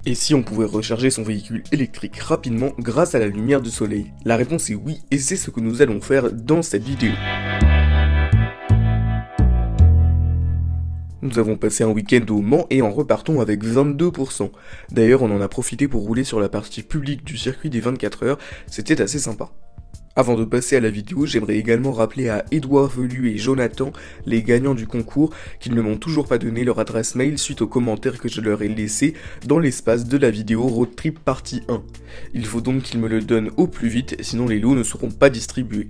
Et si on pouvait recharger son véhicule électrique rapidement grâce à la lumière du soleil? La réponse est oui, et c'est ce que nous allons faire dans cette vidéo. Nous avons passé un week-end au Mans et en repartons avec 22%. D'ailleurs, on en a profité pour rouler sur la partie publique du circuit des 24 heures, c'était assez sympa. Avant de passer à la vidéo, j'aimerais également rappeler à Edouard Velu et Jonathan, les gagnants du concours, qu'ils ne m'ont toujours pas donné leur adresse mail suite aux commentaires que je leur ai laissés dans l'espace de la vidéo Road Trip partie 1. Il faut donc qu'ils me le donnent au plus vite, sinon les lots ne seront pas distribués.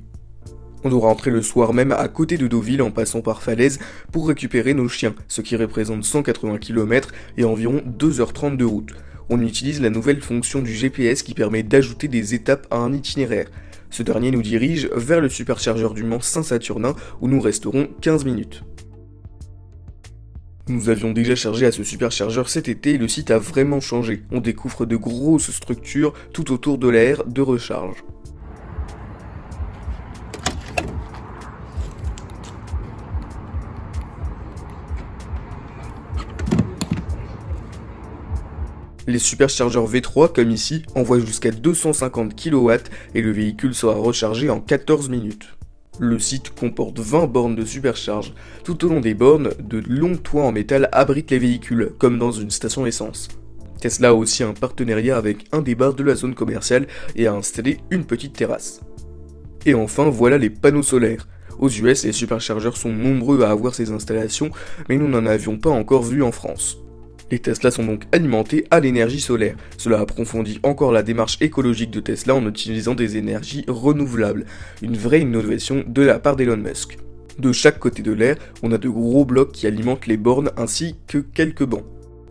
On doit rentrer le soir même à côté de Deauville en passant par Falaise pour récupérer nos chiens, ce qui représente 180 km et environ 2h30 de route. On utilise la nouvelle fonction du GPS qui permet d'ajouter des étapes à un itinéraire. Ce dernier nous dirige vers le superchargeur du Mans Saint-Saturnin où nous resterons 15 minutes. Nous avions déjà chargé à ce superchargeur cet été et le site a vraiment changé. On découvre de grosses structures tout autour de l'aire de recharge. Les superchargeurs V3, comme ici, envoient jusqu'à 250 kW et le véhicule sera rechargé en 14 minutes. Le site comporte 20 bornes de supercharge. Tout au long des bornes, de longs toits en métal abritent les véhicules, comme dans une station essence. Tesla a aussi un partenariat avec un des bars de la zone commerciale et a installé une petite terrasse. Et enfin, voilà les panneaux solaires. Aux US, les superchargeurs sont nombreux à avoir ces installations, mais nous n'en avions pas encore vu en France. Les Tesla sont donc alimentés à l'énergie solaire. Cela approfondit encore la démarche écologique de Tesla en utilisant des énergies renouvelables. Une vraie innovation de la part d'Elon Musk. De chaque côté de l'aire, on a de gros blocs qui alimentent les bornes ainsi que quelques bancs.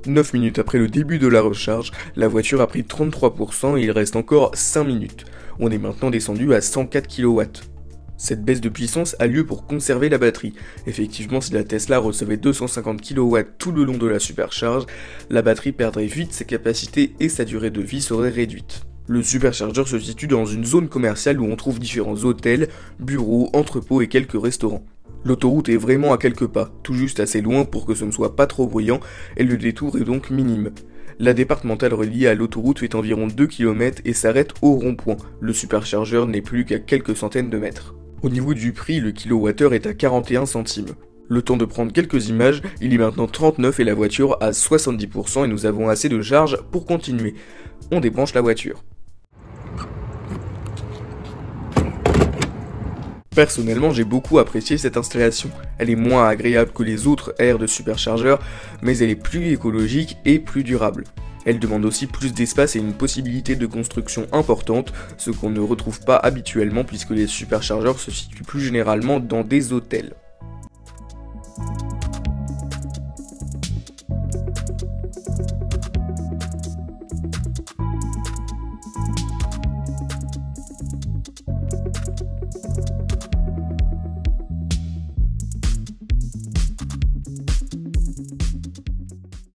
9 minutes après le début de la recharge, la voiture a pris 33% et il reste encore 5 minutes. On est maintenant descendu à 104 kW. Cette baisse de puissance a lieu pour conserver la batterie. Effectivement, si la Tesla recevait 250 kW tout le long de la supercharge, la batterie perdrait vite ses capacités et sa durée de vie serait réduite. Le superchargeur se situe dans une zone commerciale où on trouve différents hôtels, bureaux, entrepôts et quelques restaurants. L'autoroute est vraiment à quelques pas, tout juste assez loin pour que ce ne soit pas trop bruyant, et le détour est donc minime. La départementale reliée à l'autoroute fait environ 2 km et s'arrête au rond-point. Le superchargeur n'est plus qu'à quelques centaines de mètres. Au niveau du prix, le kilowattheure est à 41 centimes. Le temps de prendre quelques images, il est maintenant 39 et la voiture à 70% et nous avons assez de charge pour continuer. On débranche la voiture. Personnellement, j'ai beaucoup apprécié cette installation. Elle est moins agréable que les autres aires de superchargeur, mais elle est plus écologique et plus durable. Elle demande aussi plus d'espace et une possibilité de construction importante, ce qu'on ne retrouve pas habituellement puisque les superchargeurs se situent plus généralement dans des hôtels.